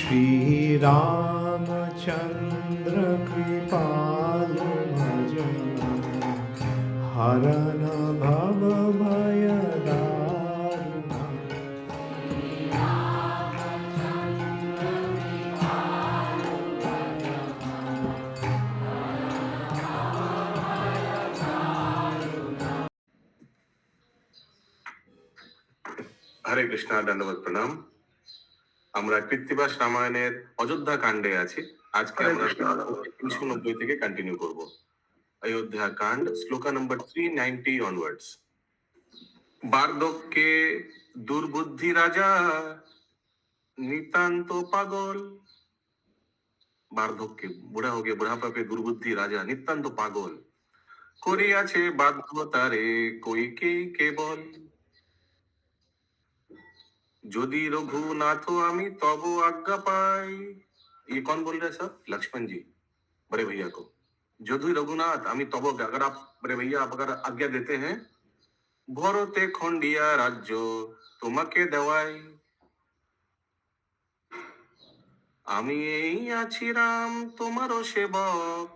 श्री रामचंद्र कृपालु भजन हरन भव भय दारुण। हरे कृष्णा, दंडवत प्रणाम। আমরা কৃত্তিবাস রামায়ণের অযোধ্যা কাণ্ডে আছি। আজকে আমরা 390 থেকে কন্টিনিউ করব। অযোধ্যা কাণ্ড, শ্লোকা নম্বর 390 অনওয়ার্ডস। বার্ধক্যে দুর্বুদ্ধি রাজা नितांत पागल। বার্ধক্যে, বুড়া हो गया, बुढ़ापा पे दुर्बुद्धि राजा नितांत पागल। করিয়াছে বাধ্যতারে কইকেই কেবল। যদি रघुनाथ আমি তব आज्ञा पाई। ये कौन बोल रहा है सब? लक्ष्मण जी बड़े भैया को। যদু रघुनाथ আমি তব, अगर आप बड़े भैया आप अगर आज्ञा देते हैं, ভরতে খন্ডিয়া রাজ্য তোমাকে দেওয়াই। আমি এই আছি রাম তোমারও সেবক,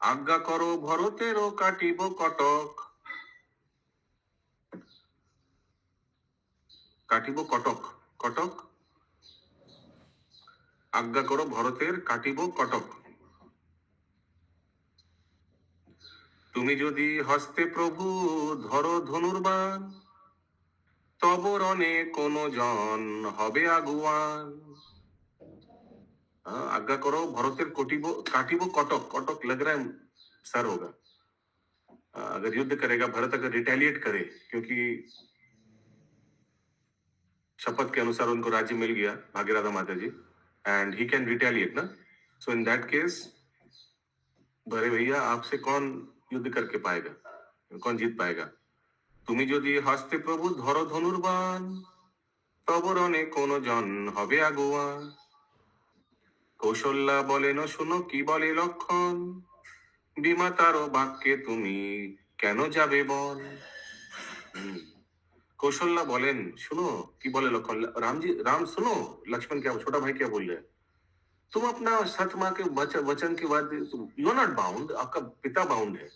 আজ্ঞা করো ভরতেরও কাটিব কটক। কাটিব কটক, কটক আজ্ঞা করো ভরতের কাটিব কটক। তুমি যদি হস্তে প্রভু ধরো ধনুর্বাণ, তব রণে কোন জন হবে আগুয়ান। आज्ञा करो भरतेर कोटिबो काटिबो कटक। कटक लग रहा है सर होगा। अगर युद्ध करेगा भरत, अगर रिटेलिएट करे, क्योंकि शपथ के अनुसार उनको राज्य मिल गया भाग्यराधा माता जी, एंड ही कैन रिटेलिएट ना। सो इन दैट केस बड़े भैया आपसे कौन युद्ध करके पाएगा, कौन जीत पाएगा। তুমি যদি হস্তে প্রভু ধরো ধনুর্বাণ, তব রণে কোন জন হবে আগুয়ান। কৌশল্যা বলেন শুনো কি বলে লক্ষণ, বিমাতারও বাক্যে তুমি কেন যাবে বন। कौशल्या बोलेन सुनो की बोले लखन। राम जी, राम सुनो लक्ष्मण क्या, छोटा भाई क्या बोल रहे हैं। तुम अपना सत माँ के वचन के बाद यू नॉट बाउंड, आपका पिता बाउंड है,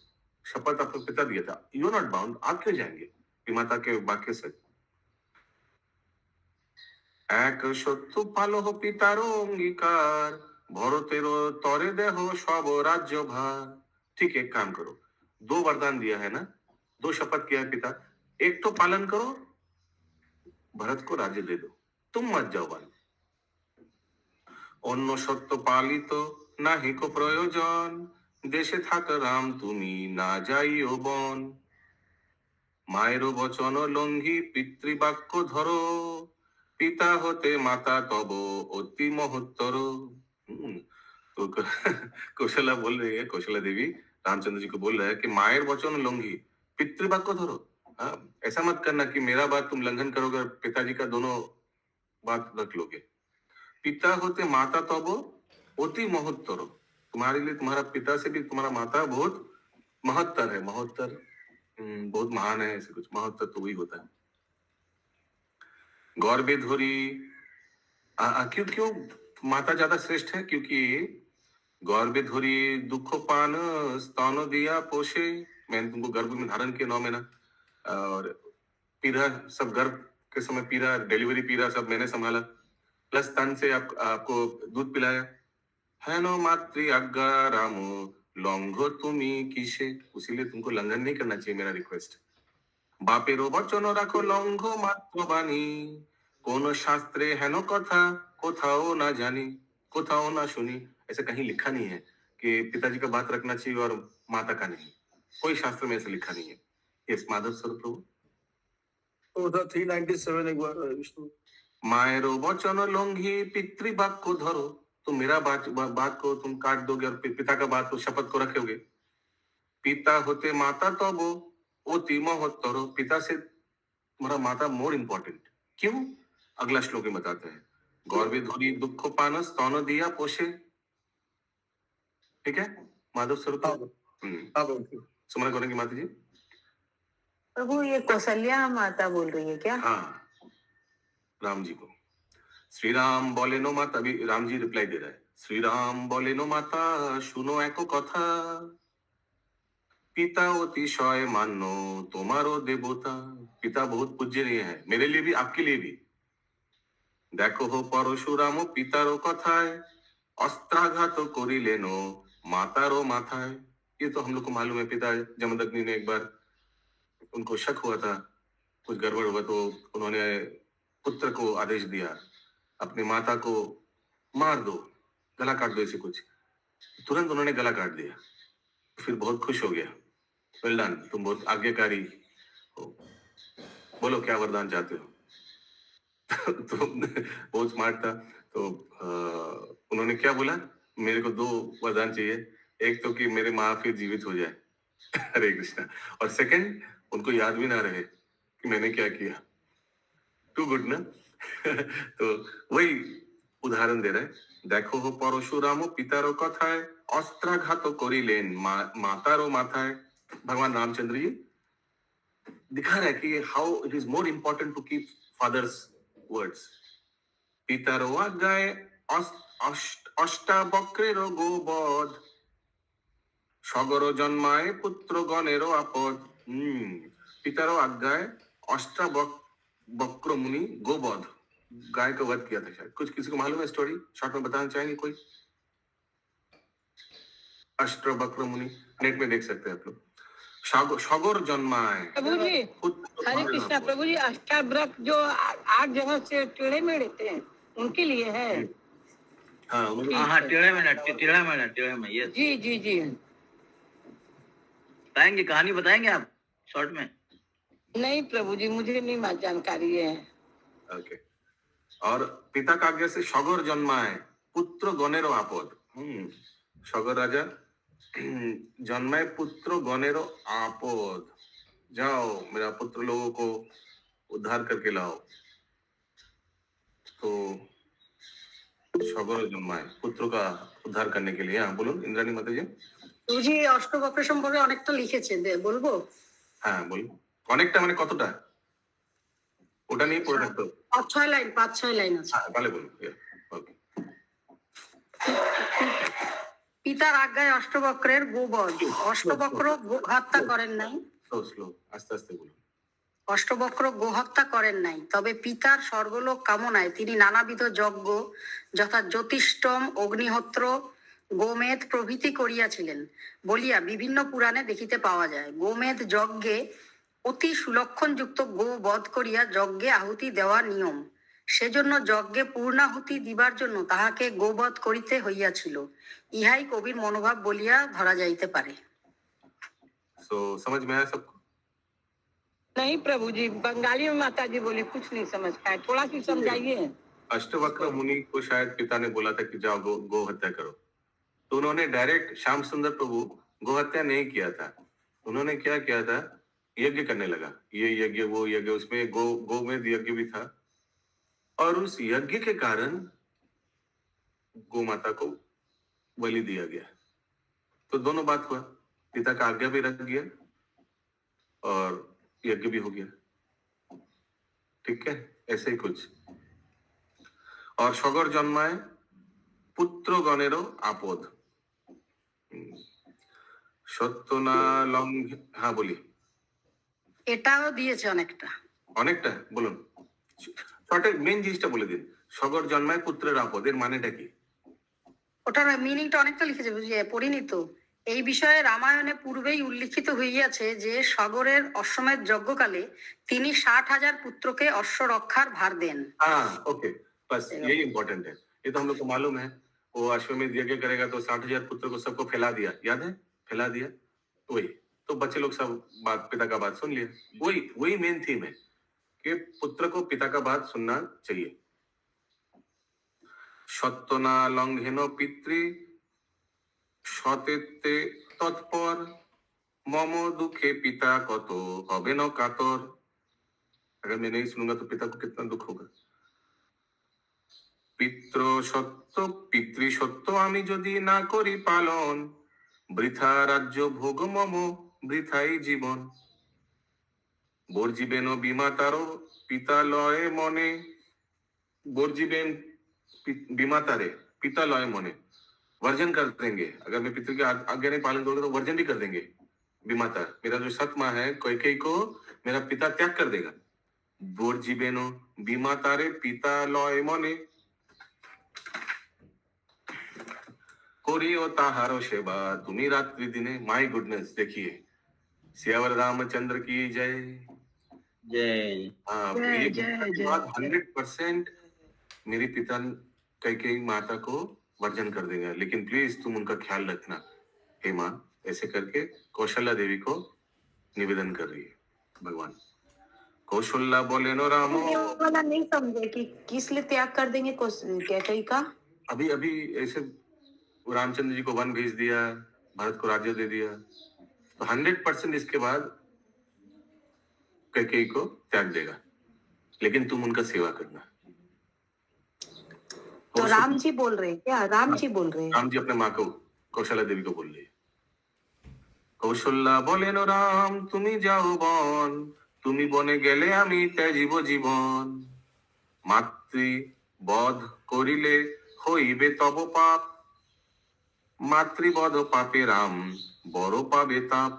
शपथ आपका पिता दिया था, यू नॉट बाउंड, आप क्यों जाएंगे पिमाता के वाक्य से। এক সত্য পালহ পিতারও অঙ্গীকার, ভরতেরও তরে দেহ সব राज्य भार। ठीक है, एक काम करो, दो वरदान दिया है ना, दो शपथ किया है पिता, एक तो पालन करो, भरत को राज्य दे दो, तुम मत जाओ वन। অন্য সত্য পালিত নাহিক প্রয়োজন, দেশে থাক রাম তুমি না যাইও বন। মায়ের বচন লঙ্ঘি পিতৃবাক্য ধরো, পিতা হতে माता तब অতি মহত্তর। तो कौशल्या बोल रही है, कौशल्या देवी रामचंद्र जी को बोल रहा है कि मायर वचन लंघी पितृवाक्य धरो। हाँ, ऐसा मत करना कि मेरा बात तुम लंघन करोगे और पिताजी का दोनों बात रख लोगे। पिता होते माता तब अति महोत्तर, तुम्हारे लिए तुम्हारा पिता से भी तुम्हारा माता बहुत महत्तर है। महत्तर बहुत महान है, ऐसे कुछ महत्तर तो वही होता है। गौरवे धोरी, क्यों क्यों माता ज्यादा श्रेष्ठ है, क्योंकि गौरवे धोरी दुख पान स्तन दिया पोषे। मैंने तुमको गर्भ में धारण किया 9 महीना, और पीड़ा सब गर्भ के समय, पीड़ा डिलीवरी पीड़ा सब मैंने संभाला, प्लस स्तन से आपको दूध पिलाया है। नो मातृ आज्ञा राम लंघ तुमी किसे, उसीलिए तुमको लंघन नहीं करना चाहिए, मेरा रिक्वेस्ट। बापेरो वचन राखो लंघ मात्र बानी, कोनो शास्त्रे है नो कथा कोथाओ ना जानी, कोथाओ ना सुनी। ऐसा कहीं लिखा नहीं है कि पिताजी का बात रखना चाहिए और माता का नहीं, कोई शास्त्र में ऐसा लिखा नहीं है। यस माधव सर प्रभु। तो 397 एक बार विष्णु। मायरो वचन लंघी पितृवाक्य धरो, तो मेरा बात को तुम काट दोगे और पिता का बात को, शपथ को रखोगे। पिता होते माता तब अति महत्तर, पिता से तुम्हारा माता मोर इंपॉर्टेंट। क्यों? अगला श्लोक में बताते हैं। गौरवे धोरी दुख पान स्तन दिया पोषे। ठीक है माधव स्वरूप। सुमन करेंगे माता जी। प्रभु ये कौशल्या माता बोल रही है क्या? हाँ, राम जी को। श्री राम बोले नो माता, अभी राम जी रिप्लाई दे रहा है, श्री राम बोले नो माता सुनो एको कथा, पिता अतिशय मान्यो तुम्हारो देवता। पिता बहुत पूजनीय है, मेरे लिए भी आपके लिए भी। देखो हो परशुराम पितारो कथाय, अस्त्राघात करिलेन मातारो माथाय। ये तो हम लोग को मालूम है, पिता जमदग्नि ने एक बार, उनको शक हुआ था कुछ गड़बड़ हुआ, तो उन्होंने पुत्र को आदेश दिया अपनी माता को मार दो, गला काट दो, ऐसे कुछ। तुरंत उन्होंने गला काट दिया, फिर बहुत खुश हो गया, वेल डन, तुम बहुत आज्ञाकारी हो, बोलो क्या वरदान चाहते हो। तो बहुत स्मार्ट था, तो उन्होंने क्या बोला, मेरे को 2 वरदान चाहिए, एक तो कि मेरे माँ फिर जीवित हो जाए। हरे कृष्णा। और सेकंड, उनको याद भी ना रहे कि मैंने क्या किया। टू गुड ना। तो वही उदाहरण दे रहे हैं, देखो हो परशुराम पितारो कथाय, अस्त्राघात करिलेन मातारो माथाय। भगवान रामचंद्र जी दिखा रहा है कि how it is more important to keep father's words. पितारो आज्ञाय अष्टावक्रेर गोबध, सगर जन्माय पुत्र गणेरो आपद। पितारो आज्ञाय अष्टावक्र मुनि गोबध, गाय का वध किया था शायद, कुछ किसी को मालूम है स्टोरी, शॉर्ट में बताना चाहेंगे कोई? अष्टावक्र मुनि नेट में देख सकते हैं आप लोग। सगर जन्माय, प्रभु जी, हरे कृष्णा। प्रभु जी, अष्टावक्र जो 8 जगह से टेढ़े मेढ़े थे, उनके लिए है। हाँ टेढ़े में ये जी जी जी, बताएंगे, कहानी बताएंगे आप शॉर्ट में? नहीं प्रभु जी, मुझे नहीं जानकारी है। ओके। और पिता का आज्ञा से सगर जन्माए पुत्र गणेरो आपद। सगर राजा जन्माए पुत्र गणेरो आपद, जाओ मेरा पुत्र लोगों को उद्धार करके लाओ। तो सगर जन्माए पुत्र का उद्धार करने के लिए। हाँ बोलो इंद्राणी माता जी। প্রভুজি অষ্টবক্র সম্পর্কে অনেকটা লিখেছেন, বলবো? হ্যাঁ বলো, অনেকটা মানে কতটা, ওটা নিয়ে পড়ে থাকতো। 5-6 লাইন, 5-6 লাইন আছে। হ্যাঁ তাহলে বলো। ওকে। পিতার আজ্ঞায় অষ্টবক্রের গোবধ, অষ্টবক্র হত্যা করেন নাই। স্লো আস্তে আস্তে বলো। অষ্টবক্র গোহত্যা করেন নাই, তবে পিতার স্বর্গলোক কামনায় তিনি নানাবিধ যজ্ঞ যথা জ্যোতিষ্টম, অগ্নিহোত্র, গোমেধ প্রভৃতি করিয়াছিলেন বলিয়া বিভিন্ন পুরাণে দেখিতে পাওয়া যায়। গোমেধ যজ্ঞে অতি সুলক্ষণযুক্ত গো বধ করিয়া যজ্ঞে আহুতি দেওয়া নিয়ম, সেজন্য যজ্ঞে পূর্ণাহুতি দিবার জন্য তাহাকে গোবধ করিতে হইয়াছিল। ইহাই কবির মনোভাব বলিয়া ধরা যাইতে পারে। So समझ में आया सबको? नहीं प्रभु जी, बंगाली में माता जी बोली, कुछ नहीं समझ पाए, थोड़ा सी समझाइए। अष्टवक्र मुनि को शायद पिता ने बोला था कि जाओ गो हत्या करो, तो उन्होंने डायरेक्ट श्याम सुंदर प्रभु गो हत्या नहीं किया था। उन्होंने क्या किया था, यज्ञ करने लगा, ये यज्ञ वो यज्ञ, उसमें गो में यज्ञ भी था, और उस यज्ञ के कारण गो माता को बलि दिया गया। तो दोनों बात हुआ, पिता का आज्ञा भी रख गया और यज्ञ भी हो गया। ठीक है, ऐसे ही कुछ। और सगर जन्माए पुत्र गणेरो आपद, সত্য না লঙ্ঘ। হ্যাঁ বলি, এটাও দিয়েছে অনেকটা। অনেকটা বলুন, শর্টে মেন জিনিসটা বলে দিন। সগর জন্মায় পুত্রের আপদ, এর মানেটা কি? ওটার মিনিংটা অনেকটা লিখেছে, বুঝিয়ে পড়িনি তো। এই বিষয়ে রামায়ণে পূর্বেই উল্লিখিত হইয়াছে যে সগরের অশ্বমেধ যজ্ঞকালে তিনি 60,000 পুত্রকে অশ্ব রক্ষার ভার দেন। हाँ ओके, बस यही इम्पोर्टेंट है, ये तो हम लोग को मालूम है। वो अश्वमेध यज्ञ करेगा तो 60,000 पुत्र को सबको फैला दिया, याद है, फैला दिया। वही तो बच्चे लोग सब बात, पिता का बात सुन लिया। वही मेन थीम है कि पुत्र को पिता का बात सुनना चाहिए। সত্য না লঙ্ঘেন পিতৃ সতেতে তৎপর, মম দুঃখে पिता কত হবে না কাতর। अगर मैं नहीं सुनूंगा तो पिता को कितना दुख होगा। পিতৃ সত্য আমি যদি না করি পালন, বৃথা রাজ্য ভোগ মম বৃথাই জীবন। বর্জিবেন বিমাতারও পিতা লয়ে মনে, बोर्जीबेन बीमातारे पिता लॉय मोने वर्जन कर देंगे। अगर मैं पितृ की आज्ञा नहीं पालन करूंगा तो वर्जन भी कर देंगे। बीमाता मेरा जो सत माँ है कैकेयी को मेरा पिता त्याग कर देगा। बोर्जीबेनो बीमातारे पिता लॉय मोने कोरियो ताहारो सेवा तुम्ही रात्रि दिने। माय गुडनेस, देखिए सियावर रामचंद्र की जय। जय। हाँ, जय ये जय के जय बाद 100% मेरी पिता कैकेयी माता को वर्जन कर देगा, लेकिन प्लीज तुम उनका ख्याल रखना हे माँ। ऐसे करके कौशल्या देवी को निवेदन कर रही है भगवान। कौशल्या बोले नो रामो। ये वाला नहीं समझे कि किस लिए त्याग कर देंगे कैकेयी का। अभी अभी ऐसे रामचंद्र जी को वन भेज दिया, भरत को राज्य दे दिया, तो 100% इसके बाद कैकेयी को त्याग देगा, लेकिन तुम उनका सेवा करना। तो राम जी बोल रहे हैं क्या? राम जी बोल रहे हैं। राम जी अपने माँ को कौशल्या देवी को बोल रही है। कौशल्या बोले नो राम তুমি যাও বন, তুমি বনে গেলে আমি ত্যাজিব জীবন। মাতৃ বধ করিলে হইবে তব পাপ, মাতৃবধ পাপে রাম বড় পাবে তাপ।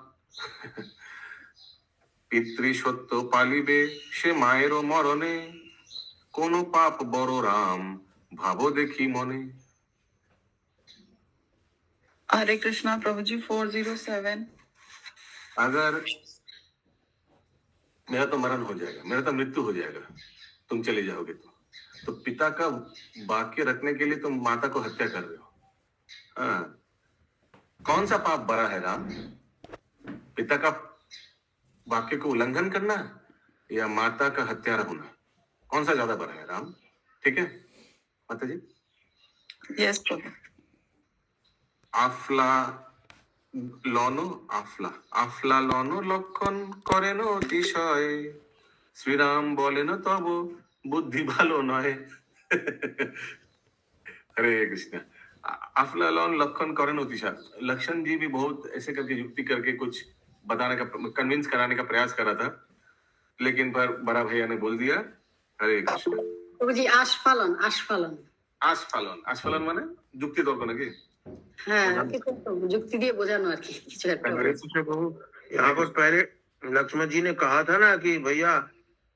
পিতৃ সত্য পালিবে সে মায়েরও মরণে, কোন পাপ বড় রাম ভাবো দেখি মনে। हरे कृष्णा प्रभु जी 407। अगर मेरा तो मरण हो जाएगा, मेरा तो मृत्यु हो जाएगा, तुम चले जाओगे तो पिता का वाक्य रखने के लिए तुम माता को हत्या कर रहे हो। हाँ, कौन सा पाप बड़ा है राम? पिता का वाक्य को उल्लंघन करना या माता का हत्यारा होना, कौन सा ज्यादा बड़ा है राम? ठीक है माता जी। यस प्रभु। আফলা লনো আফলা লনো লক্ষণ করেন অতিশয়, শ্রীরাম বলেন তব বুদ্ধি ভালো নয়। हरे कृष्णा। अफला लॉन लक्षण करें अतिशय। लक्षण जी भी बहुत ऐसे करके युक्ति करके कुछ बताने का, कन्विंस कराने का प्रयास करा था, लेकिन पर बड़ा भैया ने बोल दिया। हरे कृष्ण। প্রভুজি আস্ফালন আস্ফালন आस्फालन, आस्फालन माने যুক্তি তর্ক নাকি? হ্যাঁ কিছু তো যুক্তি দিয়ে বোঝানো আর কি কিছু একটা। हरे कृष्ण प्रभु। यहाँ पर पहले लक्ष्मण जी ने कहा था ना कि भैया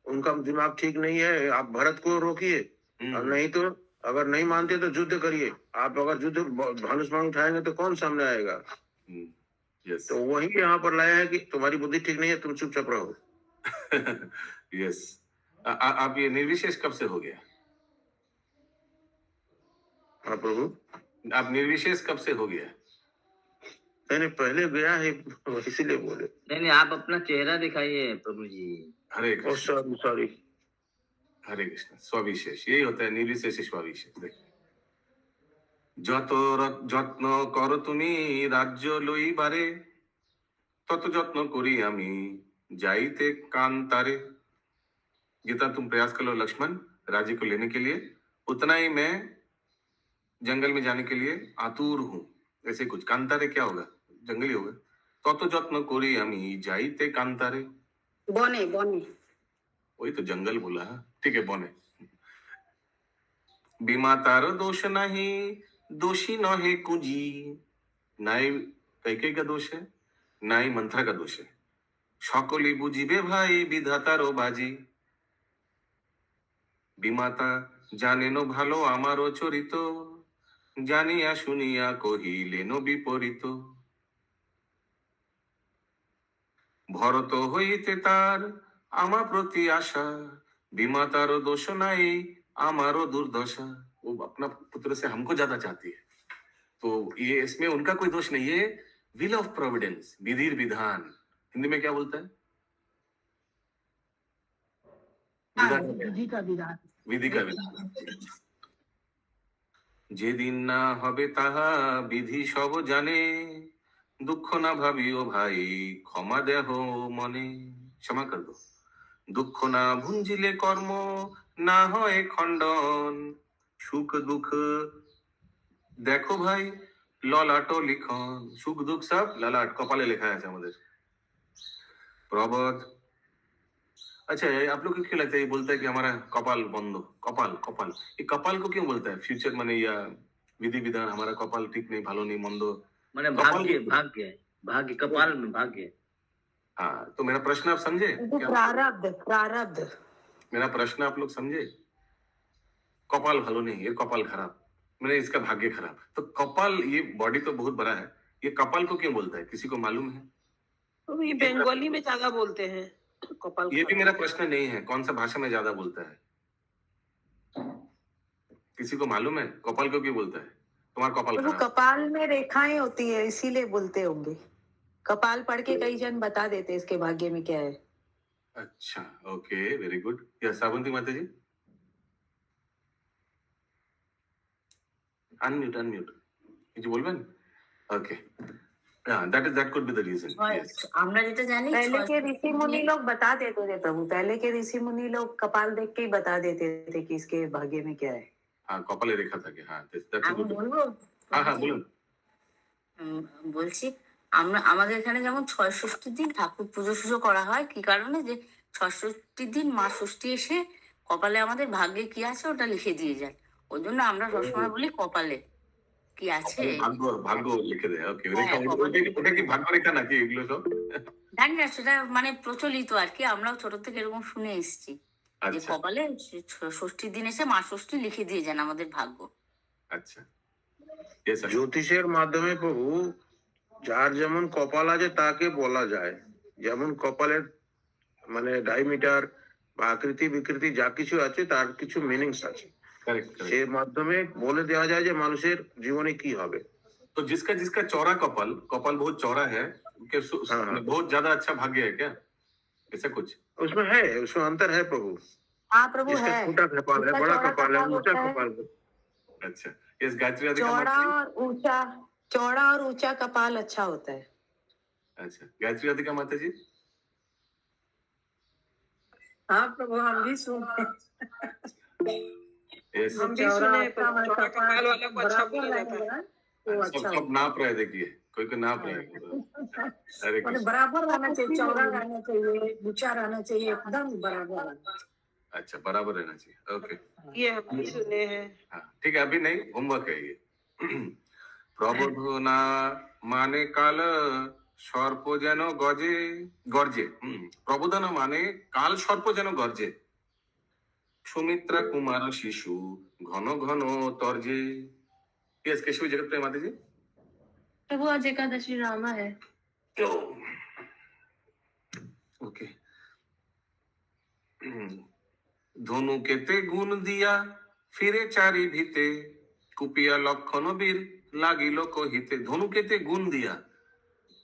उनका दिमाग ठीक नहीं है, आप भरत को रोकिए, और नहीं तो अगर नहीं मानते तो युद्ध करिए। आप अगर युद्ध धनुष बाण उठाएंगे तो कौन सामने आएगा? यस। तो वही यहाँ पर लाया है कि तुम्हारी बुद्धि ठीक नहीं है, तुम चुपचाप रहो। यस। आप ये निर्विशेष कब से हो गया? हाँ प्रभु। आप निर्विशेष कब से हो गया? मैंने पहले गया है, इसीलिए बोले। नहीं आप अपना चेहरा दिखाइए प्रभु जी। हरे ओ कृष्ण। सॉरी। हरे कृष्ण। स्वविशेष यही होता है, निर्विशेष स्वविशेष। देखिए, যত যত্ন করো তুমি রাজ্য লইবারে, তত যত্न করি আমি যাইতে কান্তাरे। जितना तुम प्रयास कर लो लक्ष्मण राज्य को लेने के लिए, उतना ही मैं जंगल में जाने के लिए आतुर हूँ। ऐसे कुछ कांतारे क्या होगा? जंगली होगा। তত যত্ন করি আমি যাইতে কান্তারে। বনে বনে वही तो जंगल बोला। ठीक है, बने। बीमातार दोष नहीं दोषी न है कुंजी, ना ही कैकेयी का दोष है ना ही मंत्रा का दोष है। সকলেই বুঝিবে ভাই বিধাতারও বাজি। বিমাতা জানেন ভালো আমারও চরিত, জানিয়া শুনিয়া কহিলেন বিপরীত। ভরত হইতে তার আমার প্রতি आशा, বিমাতারও দোষ নাই আমারও दुर्दशा। वो अपना पुत्र से हमको ज्यादा चाहती है, तो ये इसमें उनका कोई दोष नहीं है। विल ऑफ प्रोविडेंस, विधि विधान, हिंदी में क्या बोलता है? विधि का विधान। विधि का विधान। যেদিন না হবে তাহা বিধি সব জানে, দুঃখ না ভাবিও ভাই ক্ষমা দেহ মনে। क्षमा कर दो। দুঃখ না ভুঞ্জিলে কর্ম না হয় খণ্ডন, সুখ দুঃখ দেখো ভাই ললাট লিখন। সুখ দুঃখ সব ললাট কপালে লেখা আছে আমাদের। প্রবদ अच्छा, आप लोग को क्यों लगता है ये बोलता है कि हमारा कपाल बंद, कपाल कपाल, ये कपाल को क्यों बोलता है? फ्यूचर माने या विधि विधान, हमारा कपाल ठीक नहीं, ভালো नहीं, মন্দ, माने कपाल भाग्य को- भाग्य भाग्य कपाल में भाग्य। हाँ, तो मेरा प्रश्न आप समझे वो क्या? प्रारब्ध प्रारब्ध। मेरा प्रश्न आप लोग समझे? कपाल ভালো नहीं, ये कपाल खराब, मैंने इसका भाग्य खराब। तो कपाल, ये बॉडी तो बहुत बड़ा है, ये कपाल को क्यों बोलता है? किसी को मालूम है? तो ये बंगाली में ज्यादा बोलते हैं कपाल ये भी खराब। मेरा प्रश्न नहीं है, कौन सा भाषा में ज्यादा बोलता है? किसी को मालूम है कपाल को क्यों बोलता है? तुम्हारा कपाल तो वो खराब। कपाल में रेखाएं होती है इसीलिए बोलते होंगे। कपाल पढ़ के कई जन बता देते इसके भाग्य में क्या है। अच्छा, ओके, वेरी गुड। या श्रावंती माता जी, अनम्यूट अनम्यूट, কিছু বলবেন? Okay, that could be the reason. Yes. আমরা যেটা জানি पहले के ऋषि मुनि लोग बता देते थे प्रभु, पहले के ऋषि मुनि लोग कपाल देख के ही बता देते थे कि इसके भाग्य में क्या है। हाँ, कपाले रेखा থাকে, हाँ, that's a আমি good one. বলবো हाँ हाँ বলুন। বলছি আমরা আমাদের এখানে যেমন ৬৬ দিন ঠাকুর পুজো সুজো করা হয় কি কারণে, যে ৬৬ দিন মা ষষ্ঠী এসে কপালে আমাদের ভাগ্যে কি আছে ওটা লিখে দিয়ে যায়। ওই জন্য আমরা সবসময় বলি কপালে কি আছে। ভাগ্য ভাগ্য লিখে দেয়, ওকে, হ্যাঁ, রেখা, ওটা কি ভাগ্য রেখা নাকি এগুলো সব? জানি না, সেটা মানে প্রচলিত আর কি, আমরাও ছোট থেকে এরকম শুনে এসেছি যে আচ্ছা কপালে ষষ্ঠীর দিন এসে মা ষষ্ঠী লিখে দিয়ে যান আমাদের ভাগ্য। আচ্ছা, yes sir. জ্যোতিষের মাধ্যমে প্রভু যার যেমন কপাল আছে তাকে বলা যায়, যেমন কপালের মানে ডায়ামিটার বা আকৃতি বিকৃতি যা কিছু আছে তার কিছু মিনিংস আছে, Correct, correct. সে মাধ্যমে বলে দেওয়া যায় যে মানুষের জীবনে কি হবে। तो जिसका जिसका चौड़ा कपाल, कपाल बहुत चौड़ा है, हाँ, हाँ। बहुत ज्यादा अच्छा भाग्य है क्या, ऐसा कुछ? उसमें है, उसमें अंतर है प्रभु। हाँ प्रभु जिसका है। छोटा कपाल है, जिसका बड़ा चौड़ा कपाल है, कपाल ऊंचा होता है, कपाल है। अच्छा, यस, गायत्री राधिका चौड़ा माता जी। और ऊंचा, चौड़ा और ऊंचा कपाल अच्छा होता है। अच्छा, गायत्री राधिका माता जी। हाँ प्रभु, हम भी सुने यस, हम भी सुने चौड़ा कपाल वाला को अच्छा बोला जाता है। सब नाप रहे, देखिए कोई को नाप रहे हैं। अरे कृष्ण। बराबर रहना चाहिए, चौड़ा रहना चाहिए, ऊंचा रहना चाहिए, एकदम बराबर रहना अच्छा, बराबर रहना चाहिए, ओके, चाहिए। ये हम भी सुने हैं। हाँ ठीक है, अभी नहीं, होमवर्क है ये। প্রবোধনা মানে কাল সর্প যেন গজে গর্জে, প্রবোধনা মানে কাল সর্প যেন গর্জে, সুমিত্রা কুমার শিশু ঘন ঘন তর্জে। यस, केशव जगत प्रिय माता जी। प्रभु आज एकादशी रामा है। ओके, ধনু কেতে গুণ দিয়া ফিরে চারি ভিতে, কুপিয়া লক্ষণ বীর লাগিল কহিতে। ধনু केते गुण दिया,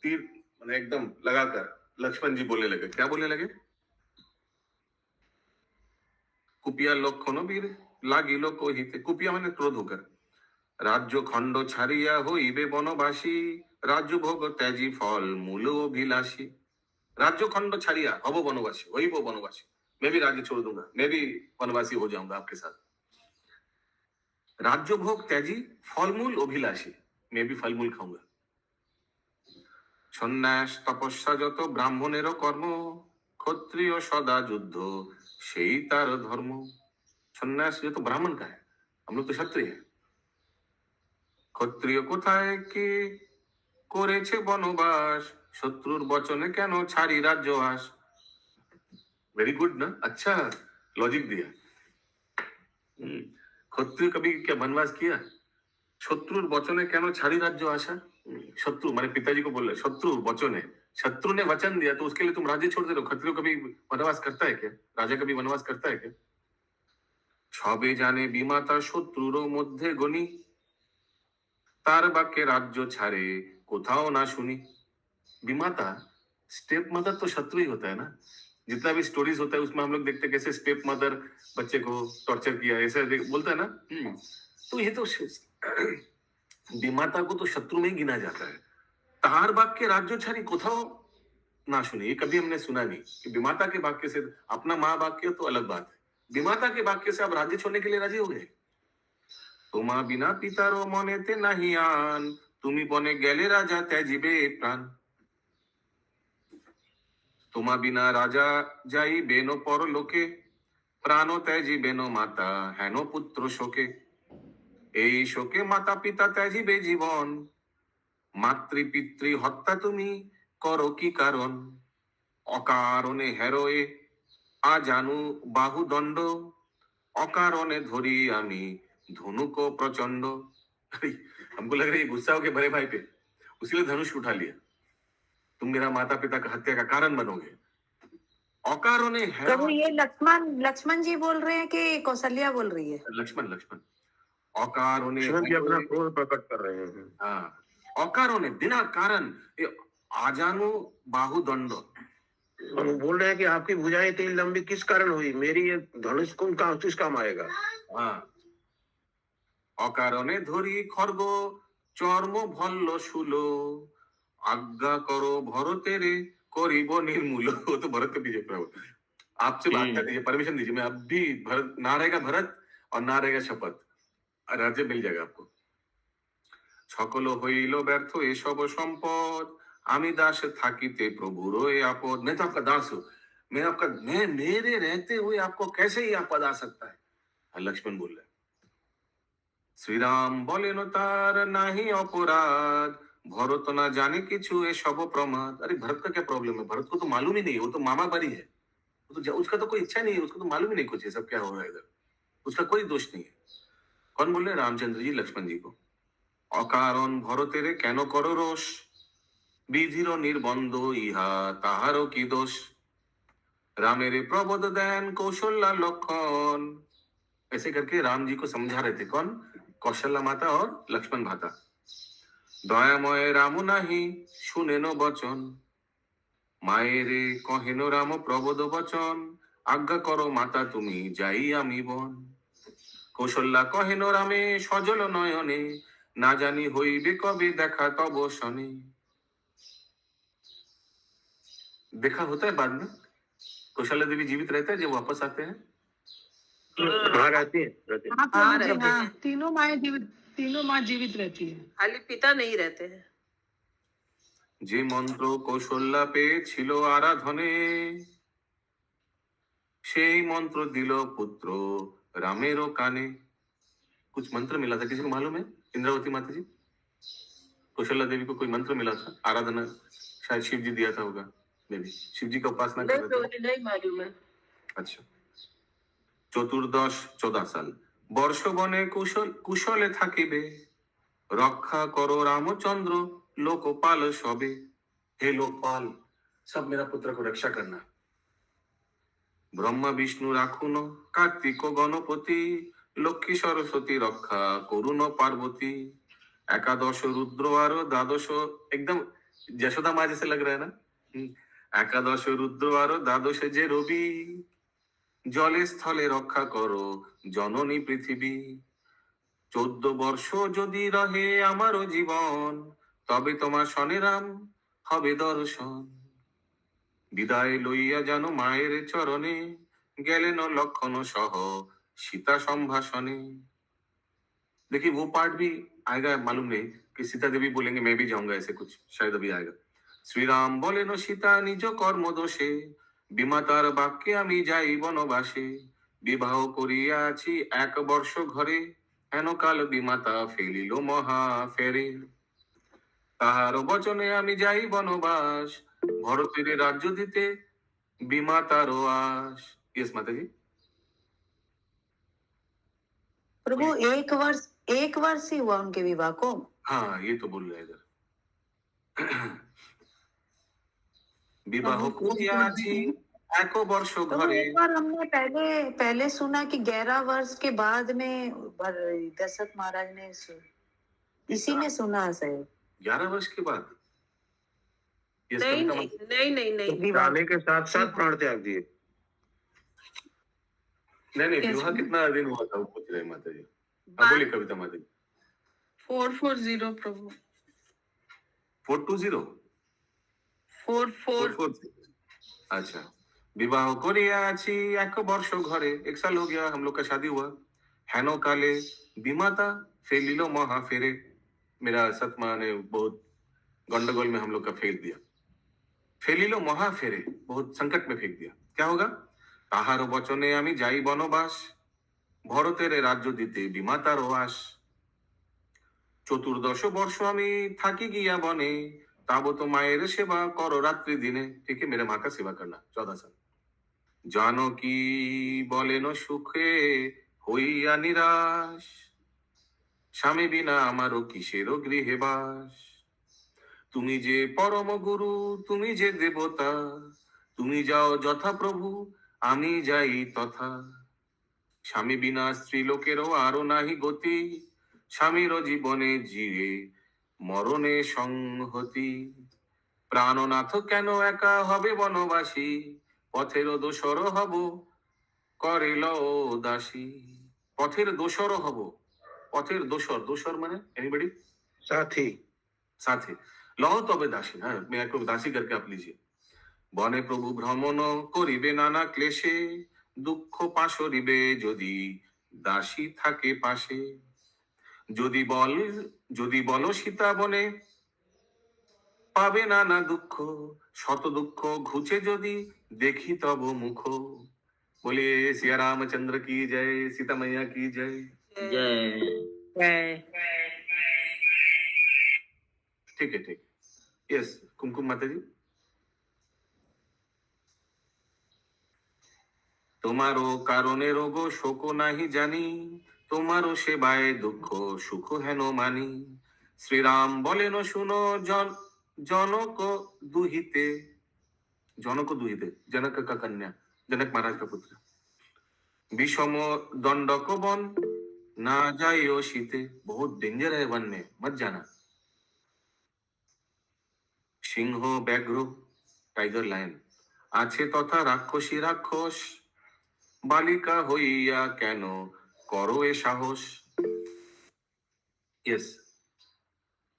तीर मैंने एकदम लगाकर लक्ष्मण जी बोलने लगे, क्या बोलने लगे? कुपिया लक्षण वीर লাগিল কহিতে। कुपिया मैंने क्रोध होकर, राज्य खंड छाड़िया হইবে বনবাসী, राज्य भोग त्याजी फल मूल अभिलाषी। राज्य खंड छाड़िया हब वनवासी, होइबो वनवासी, मैं भी राज्य छोड़ दूंगा, मैं भी वनवासी हो जाऊंगा आपके साथ। राज्य भोग त्याजी फलमूल अभिलाषी, मैं भी फलमूल खाऊंगा। সন্ন্যাস তপস্যা যত ব্রাহ্মণেরও কর্ম, ক্ষত্রিয় সদা যুদ্ধ সেই তার ধর্ম। সন্ন্যাস ये तो ब्राह्मण का है, हम लोग तो क्षत्रिय है। ক্ষত্রিয় কোথায় কি করেছে বনবাস, শত্রুর বচনে কেন ছাড়ি রাজ্য আস। वेरी गुड ना, अच्छा लॉजिक दिया। ক্ষত্রিয় कभी क्या वनवास किया? शत्रुर वचने क्यों छाड़ी राज्य आशा। शत्रु माने पिताजी को बोल रहे, शत्रु वचने, शत्रु ने वचन दिया तो उसके लिए तुम राज्य छोड़ दे रहे हो। क्षत्रिय कभी वनवास करता है क्या? राजा कभी वनवास करता है क्या? छबे जाने विमाता शत्रुर मध्य गणी, तार बाक्य राज्य छाड़े कोथाओ ना सुनी। विमाता, स्टेप मदर तो शत्रु ही होता है ना। जितना भी स्टोरीज होता है उसमें हम लोग देखते हैं कैसे स्टेप मदर बच्चे को टॉर्चर किया, ऐसा बोलता है ना। तो ये तो विमाता को तो शत्रु में ही गिना जाता है। तार वाक्य राज्य छाड़ी कोथाओ ना सुने, ये कभी हमने सुना नहीं कि विमाता के वाक्य से, अपना माँ वाक्य तो अलग बात है, विमाता के वाक्य से आप राज्य छोड़ने के लिए राजी हो गए। तुम्हा बिना पितारो मनेते नहीं आन, तुम्ही बने गेले राजा त्याजिबे प्राण। তোমা বিনা রাজা যাই বেনো পরলোকে, প্রাণ ত্যাজি বেনো মাতা হেন পুত্র শোকে। এই শোকে মাতা পিতা ত্যাজিবে জীবন, মাতৃ পিতৃ হত্যা তুমি করো কি কারণ। অকারণে হেরোয়ে আজানু বাহুদণ্ড, অকারणे धोरी आमी धनुक प्रचंड। अरे, हमको लग रहा है ये गुस्सा हो के बड़े भाई पे, उसीलिए धनुष उठा लिया। तुम मेरा माता पिता का हत्या का कारण बनोगे। अकारणे प्रभु है ये लक्ष्मण जी बोल रहे हैं कि कौशल्या बोल रही है? लक्ष्मण लक्ष्मण अकारणे लक्ष्मण जी अपना क्रोध प्रकट कर रहे हैं। हाँ, अकारणे बिना कारण ये आजानु बाहुदंड। और वो बोल रहे हैं कि आपकी भुजाएं इतनी लंबी किस कारण हुई, मेरी ये धनुष कौन काम किस काम आएगा। हाँ, অকারণে ধরি খর্গ চর্ম ভল্ল শুলো, आज्ञा करो भरतेरे करिब निर्मूल। वो तो भरत के पीछे प्रभु, आपसे आज्ञा दीजिए, परमिशन दीजिए, मैं अब भी भरत ना रहेगा, भरत और ना रहेगा शपथ, राज्य मिल जाएगा आपको। সকল হইল ব্যর্থ এসব সম্পদ, আমি দাস থাকিতে প্রভুর এ আপদ। मैं तो आपका दास हूँ, मैं मेरे रहते हुए आपको कैसे ही आपद आ सकता है। लक्ष्मण बोल रहे, श्री राम बोलेन तार नहीं अपराध, भरत ना जाने किछु ए सब प्रमाद। अरे भरत का क्या प्रॉब्लम है, भरत को तो मालूम ही नहीं, वो तो मामा बारी है, वो तो उसका तो कोई इच्छा नहीं है, उसको तो मालूम ही नहीं कुछ है सब क्या हो रहा है इधर, उसका कोई दोष नहीं है। कौन बोल रहे? रामचंद्र जी लक्ष्मण जी को। অকারণ ভরতেরে কেন করো রোষ, বিধির নির্বন্ধ ইহা তাহারও কি দোষ। रामेरे प्रबोध दैन कौशल्या लक्षण। ऐसे करके राम जी को समझा रहे थे, कौन? कौशल्या माता और लक्ष्मण भाता। दयामय राम नाही सुनेनो बचन, मायरे कहेनो राम प्रबोध बचन, आज्ञा करो माता तुमी যাই আমি বন। कौशल्या कहेनो रामे सजल नयने, ना जानी হইবে কবে দেখা তব শনে। देखा होता है बाद में, कौशल्या देवी जीवित रहते हैं जब वापस आते हैं। हाँ रहती है हाँ प्रभु जी, रहते हाँ, तीनों माँ जीवित रहती है। खाली पिता नहीं रहते हैं। যে মন্ত্র কৌশল্যা পেয়েছিল আরাধনে, সেই মন্ত্র দিল পুত্র রামেরও কানে। कुछ मंत्र मिला था, किसी को मालूम है? इंद्रावती माता जी, कौशल्या देवी को कोई मंत्र मिला था आराधना, शायद शिव जी दिया था होगा, मे बी शिव जी का उपासना कर रहे थे। नहीं मालूम है। अच्छा, চতুর্দশ 14 সাল বর্ষ বনে কুশলে থাকিবে, রক্ষা করো রামচন্দ্র लोकपाल सौबे। हे लोकपाल, सब मेरा पुत्र को रक्षा करना। ब्रह्मा विष्णु राखुन कार्तिक गणपति, लक्ष्मी सरस्वती रक्षा करुण पार्वती। एकादश रुद्र और द्वादश, एकदम यशोदा माँ जैसे लग रहा है ना। एकादश रुद्र और द्वादश जे रवि, जले स्थले रक्षा करो जननी पृथ्वी। 14 বর্ষ যদি রহে আমারও জীবন, তবে তোমার শনে রাম হবে দর্শন। বিদায় লইয়া জানো মায়ের চরণে, গেলেন লক্ষণ সহ सीता संभाषणे। देखिए वो पार्ट भी आएगा, मालूम नहीं कि सीता देवी बोलेंगे मैं भी जाऊंगा, ऐसे कुछ शायद अभी आएगा। श्री राम बोले न सीता निज कर्म दोषे, বিমাতার বাক্যে আমি যাই বনবাসে। বিবাহ করিয়াছি 1 বর্ষ ঘরে, হেন কাল বিমাতা ফেলিল মহা ফেরে। তাহার বচনে আমি যাই বনবাস, ভরতের রাজ্য দিতে বিমাতারও আশ। यस माता जी। प्रभु एक वर्ष ही हुआ उनके विवाह को। हाँ, ये तो बोल रहे हैं इधर। विवाह করিয়াছি 1 বর্ষ तो ঘরে। एक बार हमने पहले सुना कि 11 वर्ष के बाद में दशरथ महाराज ने इसी में सुना है शायद। 11 वर्ष के बाद? ये नहीं कविता नहीं नहीं नहीं नहीं विवाह जाने के साथ साथ प्राण त्याग दिए। नहीं, Yes, विवाह ma'am. कितना दिन हुआ था वो पूछ रहे हैं माता जी। हाँ, बोलिए कविता माता जी। 440 प्रभु 420 44 440। अच्छा, विवाह করিয়াছি 1 বর্ষ ঘরে, 1 साल हो गया हम लोग का शादी हुआ। হেন কালে বিমাতা ফেলিল মহা ফেরে। मेरा सतमा ने बहुत गंडगोल में हम लोग का फेल दिया। ফেলিল মহা ফেরে, বহুত সংকট में फेंक दिया। क्या होगा? তাহার বচনে আমি যাই বনবাস, ভরতের রাজ্য দিতে বিমাতার আস। 14 বর্ষ আমি থাকি গিয়া বনে, তাবত মায়ের সেবা করো রাত্রি দিনে। ठीक है, मेरे माँ का सेवा करना 14 साल। জানকী বলেন সুখে হইয়া নিরাশ, স্বামী বিনা আমারও কিসের গৃহে বাস। তুমি যে পরম গুরু, তুমি যে দেবতা, তুমি যাও যথা প্রভু, আমি যাই তথা। স্বামী বিনা স্ত্রীলোকেরও আরো নাহি গতি, স্বামীর জীবনে জিরে মরণে সংহতি। প্রাণনাথ কেন একা হবে বনবাসী, পথের দোসর হব করিল দাসী। পথের দোসর হব, পথের দোসর, দোসর মানে एनीबॉडी? साथी। साथी। লহ তবে দাসী, হ্যাঁ, মেয়ে को दासी करके आप लीजिए। বনে প্রভু ভ্রমণ করিবে নানা ক্লেশে, দুঃখ পাশরিবে যদি দাসী থাকে পাশে। যদি বল সীতা বনে পাবে নানা দুঃখ, শত দুঃখ ঘুচে যদি দেখি তব মুখ। बोले सिया रामचंद्र की जय, सीता मैया की जय। जय। ठीक है, ठीक। यस, कुमकुम माता जी। তোমারও কারণে রোগ শোক নাহি জানি, তোমারও সেবায় দুঃখ সুখ হেন মানি। শ্রীরাম বলেন শুনো জনক দুহিতে, जनक दुहिते, जनक का कन्या, जनक महाराज का पुत्र। विषम दंडक वन ना जाइयो शीते, बहुत डेंजर है वन में, मत जाना। सिंह व्याघ्र टाइगर लायन आछे तथा राक्षसी राक्षस, बालिका হইয়া কেন করো এ সাহস। यस,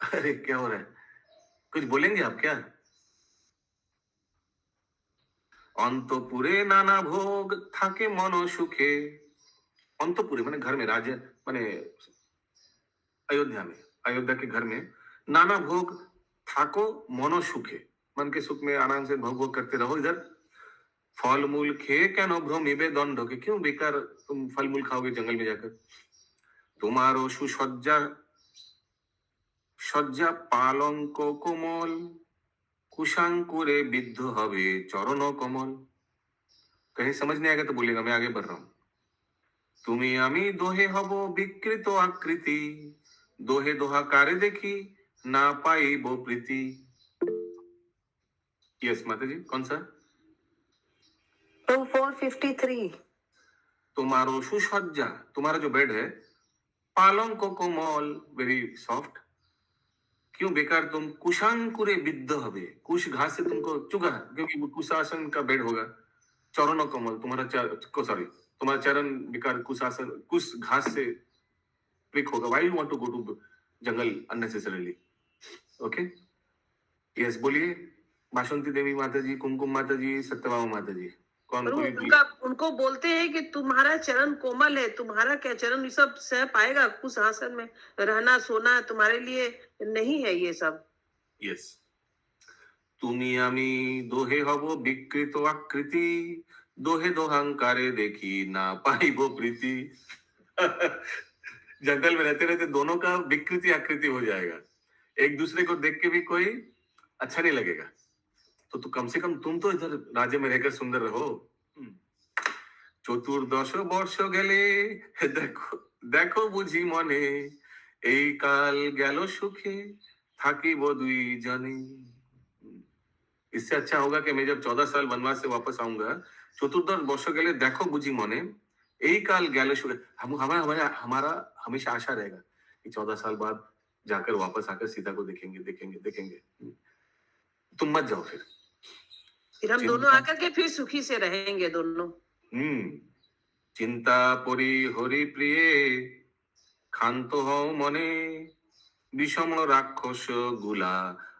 अरे क्या हो रहा है, कुछ बोलेंगे आप क्या? অন্তপুরে নানা ভোগ থাকে মন সুখে, অন্তপুরে মানে घर में, राज्य माने अयोध्या में, अयोध्या के घर में नाना भोग थाको मनो सुखे, मन के सुख में आराम से भोग भोग करते रहो। इधर फल मूल खेए क्या भ्रमिबे दंड के, क्यों बेकार तुम फल मूल खाओगे जंगल में जाकर। तुम्हारो सुसज्जा सज्जा पालंक कोमल, कुशांकुरे विद्ध हवे चरण कमल। कहीं समझ नहीं आएगा तो बोलेगा, मैं आगे बढ़ रहा हूं। তুমি আমি দোহে হব বিকৃত আকৃতি, দোহে দোহাকারে দেখি না পাইব প্রীতি। यस माता जी, कौन सा? 453। तुम्हारो सुसज्जा, तुम्हारा जो बेड है, पालंक कोमल वेरी सॉफ्ट, क्यों बेकार तुम कुशांकुरे विद्ध हवे, कुश घास से तुमको चुगा, क्योंकि वो कुशासन का बेड होगा। चरण कमल, तुम्हारा सॉरी, तुम्हारा चरण बेकार कुशासन कुश घास से प्रिक होगा। Why you want to go to jungle unnecessarily? Okay, yes, बोलिए। बासंती देवी माता जी, कुमकुम माता जी, सत्यभामा माता जी, कौन? उनको बोलते हैं कि तुम्हारा चरण कोमल है, तुम्हारा क्या चरण ये सब सह पाएगा, कुछ आसन में रहना सोना तुम्हारे लिए नहीं है ये सब। यस, তুমি আমি দোহে হব বিকৃত আকৃতি, दोहे दोहंकारे देखी ना पाइब प्रीति। जंगल में रहते रहते दोनों का विकृति आकृति हो जाएगा, एक दूसरे को देख के भी कोई अच्छा नहीं लगेगा। तो कम से कम तुम तो इधर राज्य में रहकर सुंदर रहो। 14 বর্ষ গেলে দেখো দেখো বুঝি মনে, এই কাল গেল সুখে থাকিব দুই জনে। इससे अच्छा होगा कि मैं जब 14 साल वनवास से वापस आऊंगा, 14 वर्ष के लिए देखो बुझी मने, यही काल गैलो शुरू, हमारा हमेशा आशा रहेगा कि 14 साल बाद जाकर वापस आकर सीता को देखेंगे देखेंगे देखेंगे। तुम मत जाओ फिर हम दोनों आकर के फिर सुखी से रहेंगे दोनों। चिंता परी हरि प्रिय ক্ষান্ত হও মনে, বিষম রাক্ষস গুলা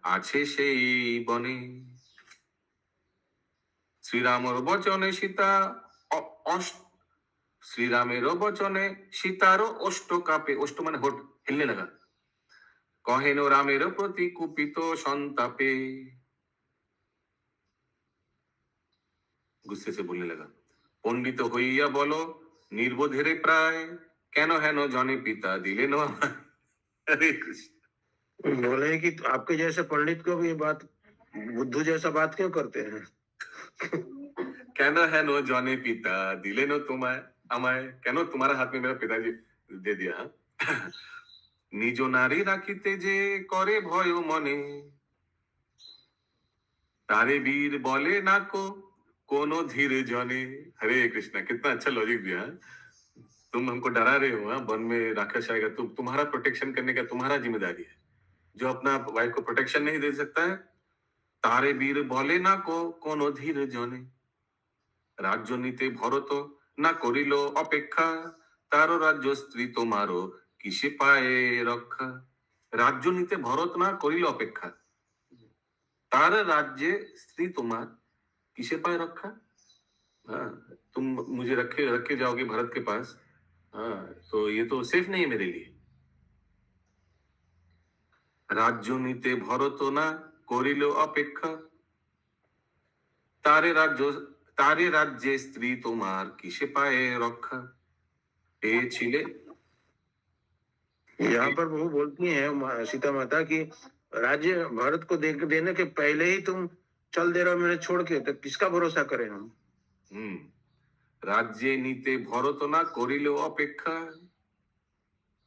আছে সেই বনে। শ্রীরামের বচনে সীতা শ্রীরামের বচনে সীতারও অষ্ট কাপে, অষ্ট মানে होठ हिलने लगा, कहेन रामेर प्रति कुपित संतापे। गुस्से से बोलने लगा, पंडित হইয়া বলো নির্বোধেরে প্রায় কেন হেন জনে পিতা দিলেন আমায়। हरे कृष्ण। बोले कि आपके जैसे पंडित को भी ये बात बुद्धू जैसा बात क्यों करते हैं? কেন হেন জনে পিতা দিলেন তোমায় আমায়, কেন तुम्हारा हाथ में मेरा पिताजी दे दिया। নিজ নারী রাখিতে যে করে ভয় মনে, तारे वीर बोले ना को कोनो धीर जने। हरे कृष्णा, कितना अच्छा लॉजिक दिया। तुम हमको डरा रहे हो, वन में राक्षस आएगा, तुम्हारा प्रोटेक्शन करने का तुम्हारा जिम्मेदारी है। जो अपना वाइफ को प्रोटेक्शन नहीं दे सकता है, तारे वीर बोले ना को कोनो धीर जने। राज्य नीते भरत ना करिल अपेक्षा, तारो राज्य स्त्री तुम्हारो किसे पाए रक्षा। राज्य नीते भरत ना करिल अपेक्षा, तार राज्य स्त्री तुम्हार किसे पाए रखा। हाँ, तुम मुझे रखे जाओगे भरत के पास, हाँ, तो ये तो सेफ नहीं है मेरे लिए। राज्य नीते भरत ना करिल अपेक्षा, तारे राज्य स्त्री तुम्हार किसे पाए रखा। छिले यहाँ पर वो बोलती हैं सीता माता की राज्य भारत को देने के पहले ही तुम चल दे रहे हो मैंने छोड़ के, तो किसका भरोसा करें हम। राज्य नीते भरत ना करिल अपेक्षा,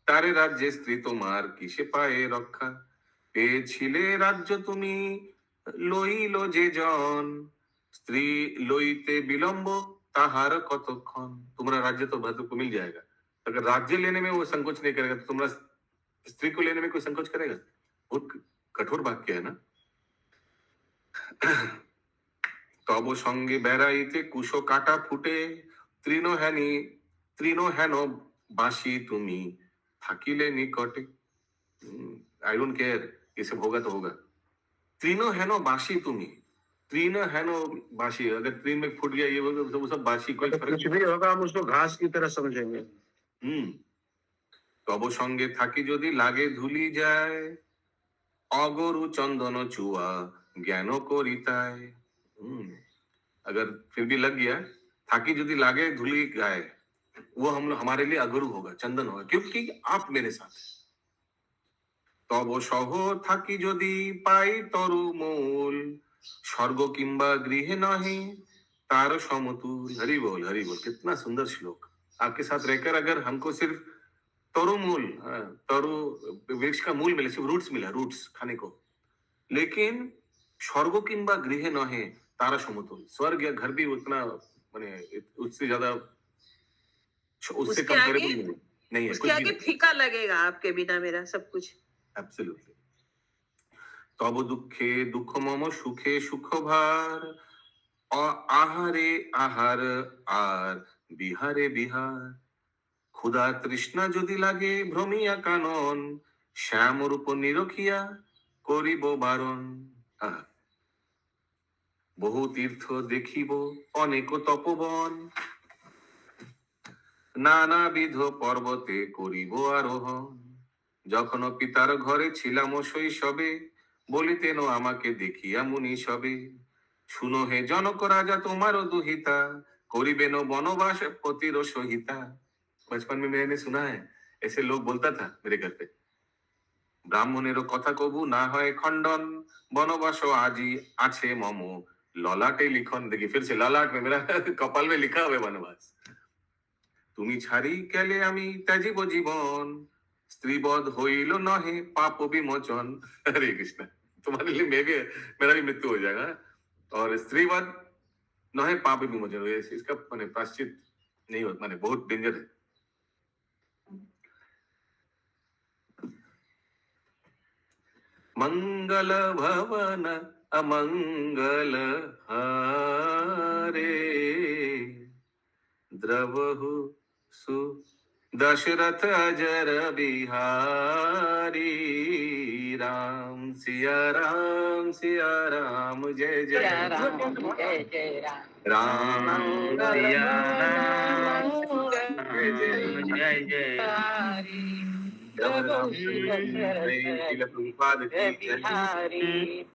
तारे राज्य स्त्री तुम्हार किसे पाए रखा। পেয়েছিলে রাজ্য তুমি লইল যে জন, স্ত্রী লইতে বিলম্ব তাহার কতক্ষণ। तुम्हारा राज्य तो भरत को मिल जाएगा, अगर राज्य लेने में वो संकोच नहीं करेगा तो तुम्हारा स्त्री को लेने में कोई संकोच करेगा। बहुत कठोर वाक्य है ना। तब संगे बेড়াইতে कुशो काटा फुटे, तृण हेन बासी তুমি থাকিলে निकटे। आई डोंट केयर, ये सब होगा तो होगा। तृण हेनो बासी तुम्ही, तृण हेनो बासी, अगर तृण में फूट गया ये वो सब बासी, कोई फर्क कुछ भी होगा हम उसको घास की तरह समझेंगे। तब संगे थाकी यदि लागे धूली जाए, अगरु चंदन चुआ ज्ञान करिताय। अगर फिर भी लग गया, थाकी यदि लागे धूली जाए, वो हमारे लिए अगरु होगा, चंदन होगा, क्योंकि आप मेरे साथ हैं। तब सह थाकी यदि पाई तरु मूल, स्वर्ग किंबा गृह नहीं तार समतुल। हरि बोल हरि बोल, कितना सुंदर श्लोक। आपके साथ रहकर अगर हमको सिर्फ तरु मूल, तरु वृक्ष का मूल मिले, सिर्फ रूट्स मिला, रूट्स खाने को, लेकिन स्वर्ग किंबा गृह नहीं तारा समतुल, स्वर्ग या घर भी उतना माने उससे ज्यादा उससे कंपेरेबल नहीं है। उसके आगे फीका लगेगा आपके बिना मेरा सब कुछ। एब्सोल्युटली। तब दुखे दुख मम सुखे सुख भार, आहारे आहार आर बिहारे बिहार। ক্ষুধা তৃষ্ণা যদি লাগে ভ্রমিয়া কানন, শ্যাম রূপ নিরখিয়া করিব বারণ। বহু তীর্থ দেখিব অনেক তপবন, নানাবিধ পর্বতে করিব আরোহণ। যখন পিতার ঘরে ছিলাম শৈশবে, বলিতেন আমাকে দেখিয়া মুনি সবে। শুনো হে জনক রাজা তোমারও দুহিতা, করিবেন বনবাস পতির সহিতা। बचपन में मैंने सुना है, ऐसे लोग बोलता था मेरे घर पे, ब्राह्मणेर कथा कबू ना হয় खंडन, বনবাস আজি আছে মম ললাটে লিখন। देखिए फिर से ललाट में, मेरा कपाल में लिखा हुआ वनवास। তুমি ছাড়ি কেলে আমি ত্যাজিব জীবন, স্ত্রীবধ হইল নহে পাপ বিমোচন। हरे कृष्ण, तुम्हारे लिए मेरा भी मृत्यु हो जाएगा, और स्त्रीवध नहे पाप विमोचन। इसका माने प्राश्चित नहीं होता, माने बहुत डेंजर है। मंगल भवन अमंगल हारे, द्रवहु सु दशरथ अजर बिहारी। राम सिया राम जय जय राम, जय जय राम। राम सिया राम जय जय प्रभु प्रभुपाद की जय। बिहारी।